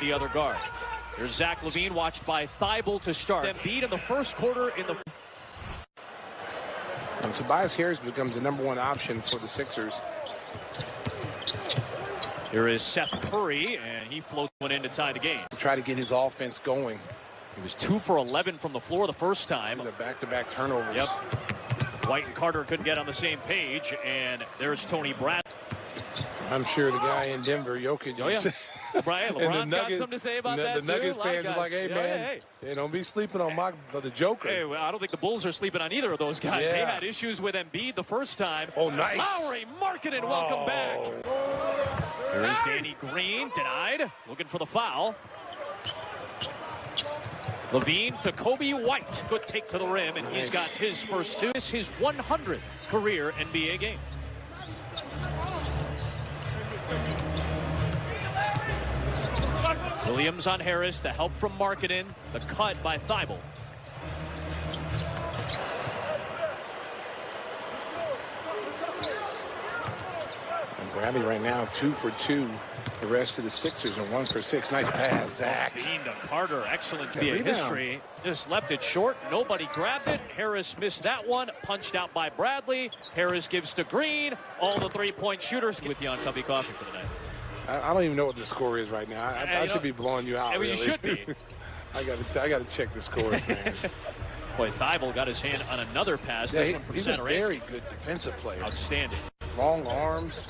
the other guard. Here's Zach LaVine, watched by Thibault to start. Embiid in the first quarter in the... Tobias Harris becomes the #1 option for the Sixers. Here is Seth Curry, and he floats one in to tie the game. To try to get his offense going. He was 2 for 11 from the floor the first time. The back-to-back turnovers. Yep. White and Carter couldn't get on the same page, and there's Tony Brad. I'm sure the guy in Denver, Jokic. Oh, yeah. Brian, LeBron's got something to say about that, the Nuggets too. fans are like, hey, man, hey, don't be sleeping on the Joker. Hey, well, I don't think the Bulls are sleeping on either of those guys. Yeah. They had issues with Embiid the first time. Oh, nice. Lauri Markkanen, welcome back. There is Danny Green, denied, looking for the foul. LaVine to Kobe White. Good take to the rim, and he's got his first 2. It's his 100th career NBA game. Williams on Harris, the help from Markkanen, the cut by Thibault. And Bradley right now 2 for 2. The rest of the Sixers are 1 for 6. Nice pass, Zach. Bean to Carter, excellent NBA history. Just left it short. Nobody grabbed it. Harris missed that one. Punched out by Bradley. Harris gives to Green. All the three-point shooters with you on Cubby Coffee for the night. I don't even know what the score is right now. I should be blowing you out. I mean, really. You should be. I got to check the scores, man. Boy, Thibault got his hand on another pass. Yeah, this one from he's a very good defensive player. Outstanding. Long arms.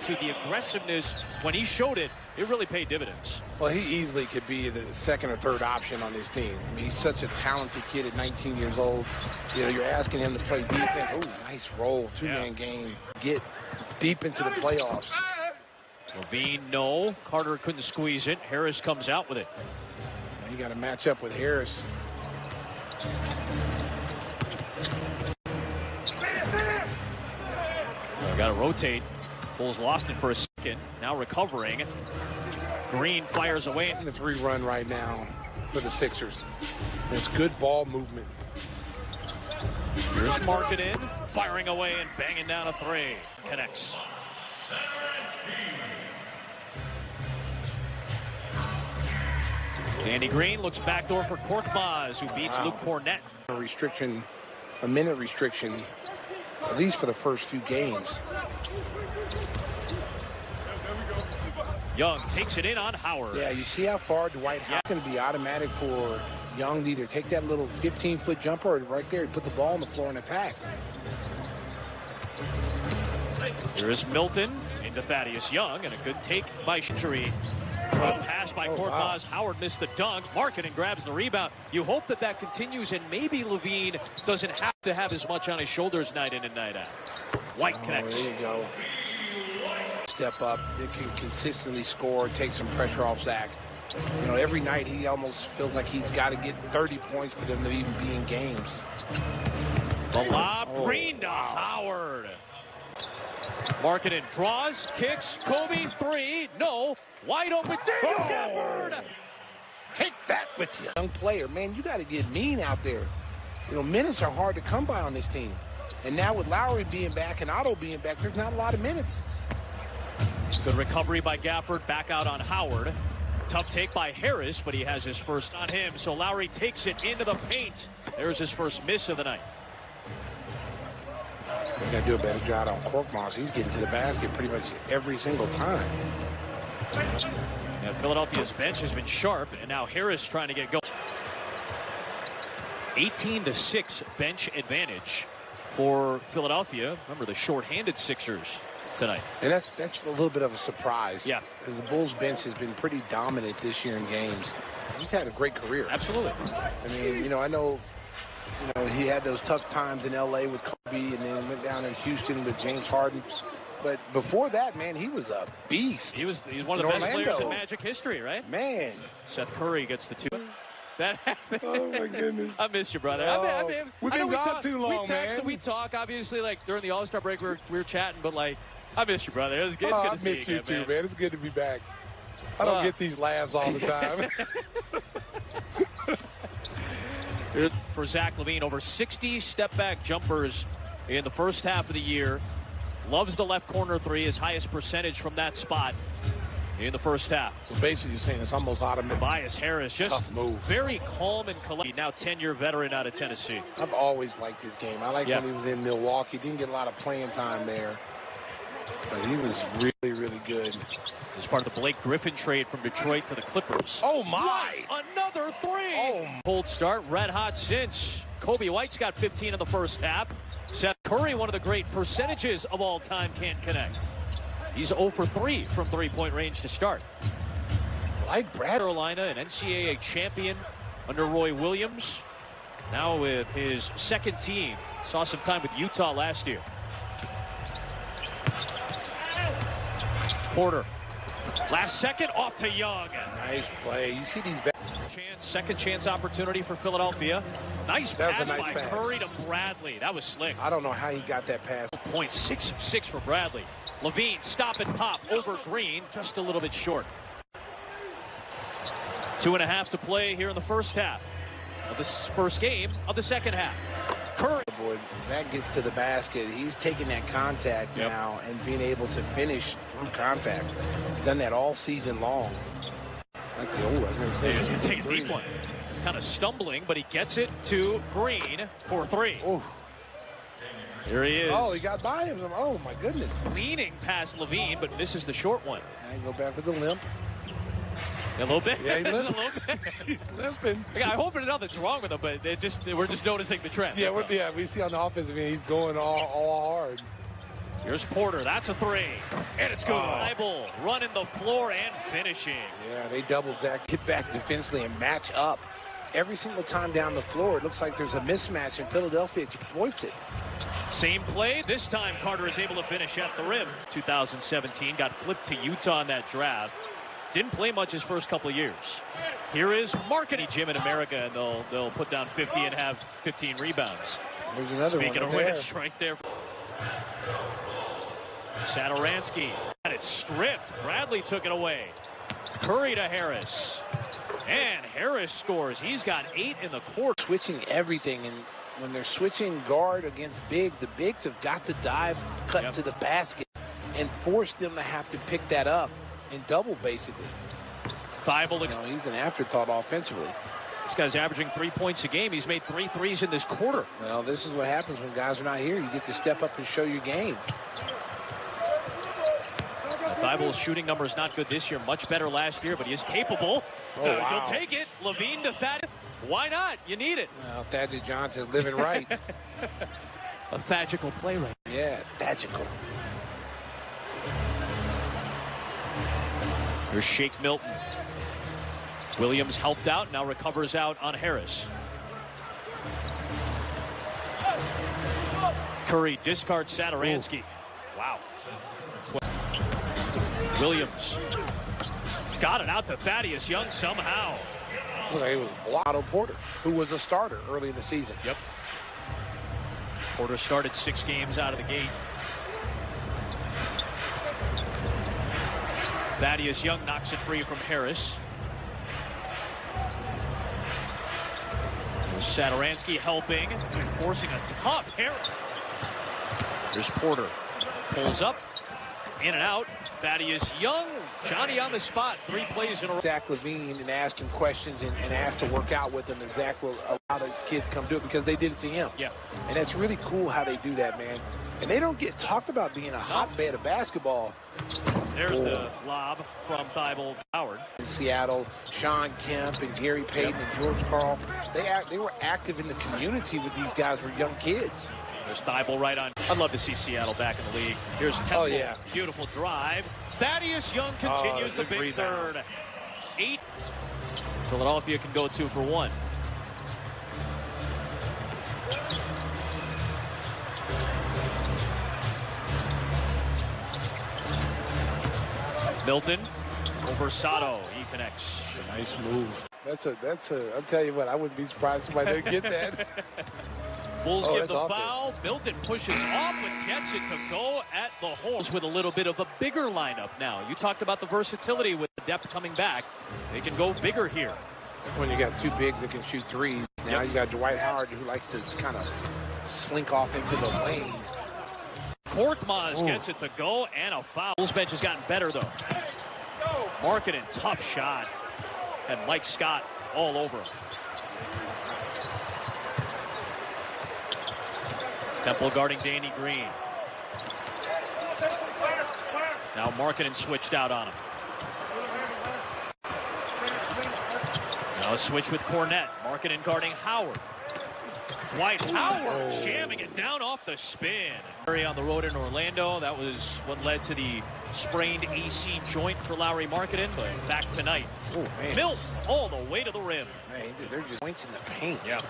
To the aggressiveness, when he showed it, it really paid dividends. Well, he easily could be the second or third option on this team. I mean, he's such a talented kid at 19 years old. You know, you're asking him to play defense. Oh, nice roll, two-man game. Get deep into the playoffs. LaVine, no. Carter couldn't squeeze it. Harris comes out with it. You got to match up with Harris. Got to rotate. Bulls lost it for a second. Now recovering. Green fires away. The 3-run right now for the Sixers. There's good ball movement. Here's Markkanen, firing away and banging down a 3. Connects. Danny Green looks backdoor for Korkmaz, who beats Luke Cornett. A minute restriction, at least for the first few games. Young takes it in on Howard. Yeah, you see how far Dwight Howard can be automatic for Young to either take that little 15-foot jumper or right there, put the ball on the floor and attack. Here's Milton into Thaddeus Young, and a good take by Shintry. Pass by Korkmaz. Wow. Howard missed the dunk. Markkanen grabs the rebound. You hope that continues, and maybe LaVine doesn't have to have as much on his shoulders night in and night out. White connects. There you go. Step up. They can consistently score, take some pressure off Zach. You know, every night he almost feels like he's got to get 30 points for them to even be in games. The lob, Green to Howard. Markkanen draws, kicks, Kobe, 3, no, wide open, Daniel Gafford! Take that with you. Young player, man, you got to get mean out there. You know, minutes are hard to come by on this team. And now with Lowry being back and Otto being back, there's not a lot of minutes. Good recovery by Gafford, back out on Howard. Tough take by Harris, but he has his first on him, so Lowry takes it into the paint. There's his first miss of the night. We got to do a better job on Korkmaz. He's getting to the basket pretty much every single time. Yeah, Philadelphia's bench has been sharp, and now Harris trying to get going. 18-6 bench advantage for Philadelphia. Remember the short-handed Sixers tonight. And that's a little bit of a surprise. Yeah. Because the Bulls bench has been pretty dominant this year in games. He's had a great career. Absolutely. I mean, you know, I know he had those tough times in L.A. with Kobe and then went down in Houston with James Harden. But before that, man, he was a beast. He's one of the best players in Magic history, right? Man. Seth Curry gets the 2. That happened. Oh, my goodness. I missed you, brother. Oh, we've been gone too long, we text man. We talk, obviously, like, during the All-Star break, we were chatting, but, like, I missed you, brother. It's good to see you again, too, man. It's good to be back. I don't get these laughs all the time. For Zach LaVine, over 60 step-back jumpers in the first half of the year. Loves the left corner 3, his highest percentage from that spot. in the first half. So basically you're saying it's almost automatic. Tobias Harris just Tough move. Very calm and collected. Now 10-year veteran out of Tennessee. I've always liked his game. I liked when he was in Milwaukee. Didn't get a lot of playing time there. But he was really, really good. As part of the Blake Griffin trade from Detroit to the Clippers. Oh, my. What? Another three. Oh. Cold start, red hot cinch. Kobe White's got 15 in the first half. Seth Curry, one of the great percentages of all time, can't connect. He's 0 for 3 from three-point range to start. Like Brad. Carolina, an NCAA champion under Roy Williams. Now with his second team. Saw some time with Utah last year. Porter. Last second, off to Young. Nice play. You see these. Second chance opportunity for Philadelphia. Nice pass by pass. Curry to Bradley. That was slick. I don't know how he got that pass. 0.66 for Bradley. Levine, stop and pop over Green. Just a little bit short. 2.5 to play here in the first half of this first game of the second half. Curry. Boy, Zach gets to the basket. He's taking that contact now and being able to finish through contact. He's done that all season long. That's the old. I was going to say. He's going to take a deep one. Kind of stumbling, but he gets it to Green for 3. Oh. Here he is. Oh, he got by him. Oh, my goodness. Leaning past Levine, but misses the short one. Now go back with the limp. A little bit. Yeah, a little bit. He's limping. I hope nothing's wrong with him, but we're just noticing the trend. Yeah, we see on the offensive end, he's going all hard. Here's Porter. That's a 3. And it's good. Bible running the floor and finishing. Yeah, they double Zach. Get back defensively and match up. Every single time down the floor, it looks like there's a mismatch, and Philadelphia exploits it. Same play. This time, Carter is able to finish at the rim. 2017, got flipped to Utah in that draft. Didn't play much his first couple of years. Here is Marketing Gym in America, and they'll put down 50 and have 15 rebounds. There's another Speaking one of which, right there. Satoransky had it stripped. Bradley took it away. Curry to Harris. And Harris scores. He's got 8 in the quarter. Switching everything, and when they're switching guard against big, the bigs have got to dive, cut to the basket, and force them to have to pick that up and double, basically. He's an afterthought offensively. This guy's averaging 3 points a game. He's made 3 threes in this quarter. Well, this is what happens when guys are not here. You get to step up and show your game. Thibel's shooting number is not good this year. Much better last year, but he is capable. Oh, wow. He'll take it. Levine to Thad. Why not? You need it. Well, Thaddeus Johnson's living right. A Thagical play right. Yeah, Thagical. Here's Shake Milton. Williams helped out, now recovers out on Harris. Curry discards Satoransky. Wow. Williams got it out to Thaddeus Young somehow. Well, it was Otto Porter, who was a starter early in the season. Yep. Porter started 6 games out of the gate. Thaddeus Young knocks it free from Harris. There's Satoransky helping, forcing a tough Harris. There's Porter. Pulls up, in and out. Thaddeus Young, Johnny on the spot. 3 plays in a row. Zach Levine and ask him questions and ask to work out with him, and Zach will allow the kid to come do it because they did it to him. Yeah. And that's really cool how they do that, man. And they don't get talked about being a hotbed of basketball. There's the lob from Thibault Howard. In Seattle, Sean Kemp and Gary Payton and George Karl, they were active in the community with these guys who were young kids. There's Thibault right on. I'd love to see Seattle back in the league. Here's Temple. Oh, yeah. Beautiful drive. Thaddeus Young continues the big rebound. third. 8. Philadelphia can go 2 for 1. Milton over Sato. He connects. Nice move. That's a. I'll tell you what. I wouldn't be surprised if somebody didn't get that. Bulls give the offense. foul. Milton pushes off and gets it to go at the holes with a little bit of a bigger lineup now. You talked about the versatility with the depth coming back. They can go bigger here. When you got 2 bigs that can shoot threes, now you got Dwight Howard who likes to kind of slink off into the lane. Korkmaz gets it to go and a foul. Bulls bench has gotten better though. Markkanen, tough shot. And Mike Scott all over him. Temple guarding Danny Green. Now Markkanen switched out on him. Now a switch with Cornette. Markkanen guarding Howard. Dwight Howard jamming it down off the spin. On the road in Orlando, that was what led to the sprained AC joint for Lauri Markkanen, but back tonight. Oh, man. Milt all the way to the rim. Man, they're just points in the paint. Yeah.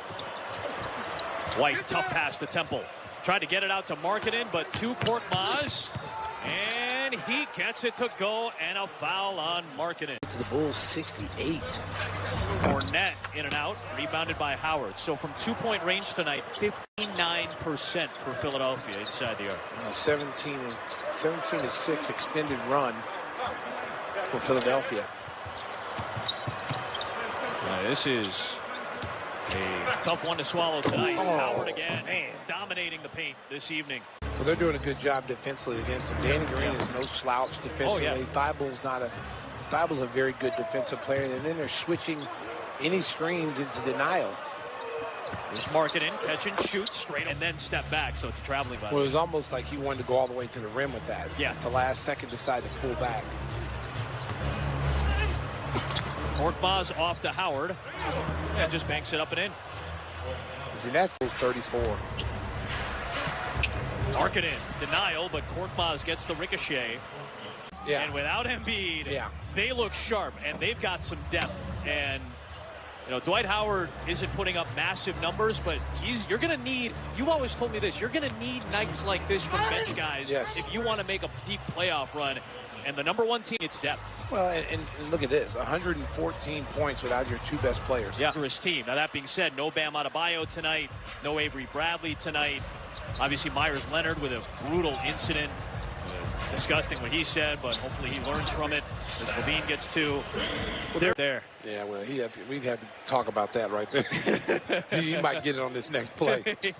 White, tough pass to Temple. Tried to get it out to Markkanen, but to Korkmaz. And he gets it to go, and a foul on Markkanen. To the Bulls, 68. Cornette in and out, rebounded by Howard. So from two-point range tonight, 59% for Philadelphia inside the arc. 17-6 extended run for Philadelphia. This is a tough one to swallow tonight. Howard again, man, dominating the paint this evening. Well, they're doing a good job defensively against him. Danny Green is no slouch defensively. Thybulle's a very good defensive player, and then they're switching any screens into denial. There's Markkanen, catch and shoot straight, and then step back, so it's a traveling violation. Well, it was almost like he wanted to go all the way to the rim with that. Yeah. At the last second, decided to pull back. Korkmaz off to Howard. Yeah, just banks it up and in. See, that's 34. Markkanen, denial, but Korkmaz gets the ricochet. Yeah. And without Embiid, they look sharp, and they've got some depth. And, you know, Dwight Howard isn't putting up massive numbers, but you're going to need, you've always told me this, you're going to need nights like this from bench guys if you want to make a deep playoff run. And the number one team, it's depth. Well, and look at this, 114 points without your two best players. Yeah, for his team. Now, that being said, no Bam Adebayo tonight, no Avery Bradley tonight. Obviously, Myers Leonard with a brutal incident. Disgusting what he said, but hopefully he learns from it as Levine gets two. They're there. Yeah, well, we'd have to talk about that right there. He might get it on this next play. You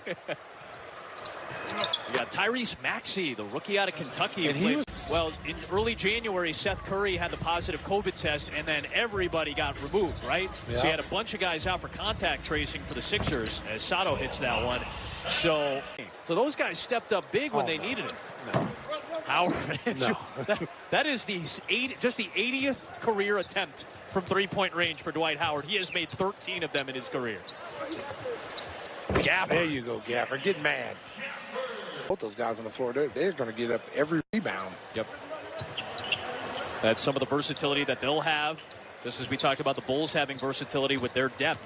got Tyrese Maxey, the rookie out of Kentucky. And well, in early January, Seth Curry had the positive COVID test, and then everybody got removed, right? Yeah. So you had a bunch of guys out for contact tracing for the Sixers as Sato hits that one. So those guys stepped up big when they needed it. No. Howard, no. that is just the 80th career attempt from three-point range for Dwight Howard. He has made 13 of them in his career. Gaffer. There you go, Gaffer. Get mad. Both those guys on the floor, they're going to get up every rebound. Yep. That's some of the versatility that they'll have. Just as we talked about the Bulls having versatility with their depth,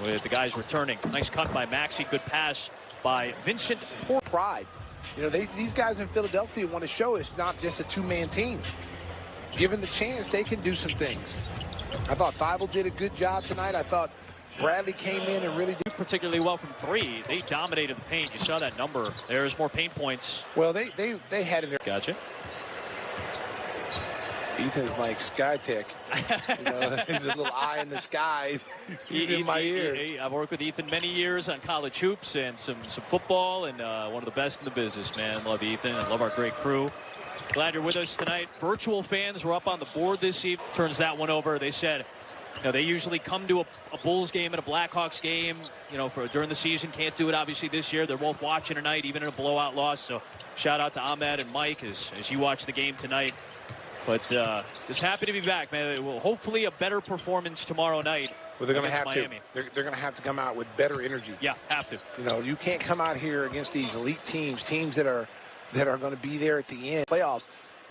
with the guys returning. Nice cut by Maxey. Good pass by Vincent. Pride. You know, these guys in Philadelphia want to show it's not just a two-man team. Given the chance, they can do some things. I thought Thybulle did a good job tonight. I thought Bradley came in and really did particularly well from three. They dominated the paint. You saw that number. There's more paint points. Well, they had it. Gotcha. Ethan's like SkyTech. You know, he's a little eye in the sky. He's in my ear. I've worked with Ethan many years on college hoops and some football, and one of the best in the business, man. Love Ethan and love our great crew. Glad you're with us tonight. Virtual fans were up on the board this evening. Turns that one over. They said, you know, they usually come to a Bulls game and a Blackhawks game, you know, during the season. Can't do it, obviously, this year. They're both watching tonight, even in a blowout loss. So shout out to Ahmed and Mike as you watch the game tonight. But just happy to be back, man. Well, hopefully a better performance tomorrow night. Well, they're going to have Miami. to. They're going to have to come out with better energy. Yeah, have to. You know, you can't come out here against these elite teams that are going to be there at the end. Playoffs.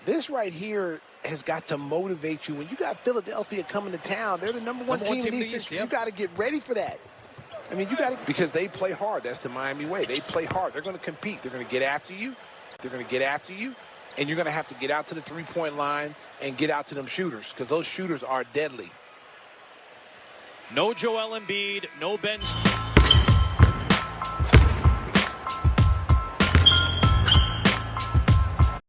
This right here has got to motivate you. When you got Philadelphia coming to town, they're the number one team in the East. You got to get ready for that. I mean, you got to, because they play hard. That's the Miami way. They play hard. They're going to compete. They're going to get after you. They're going to get after you. And you're going to have to get out to the three-point line and get out to them shooters, because those shooters are deadly. No Joel Embiid, no Ben.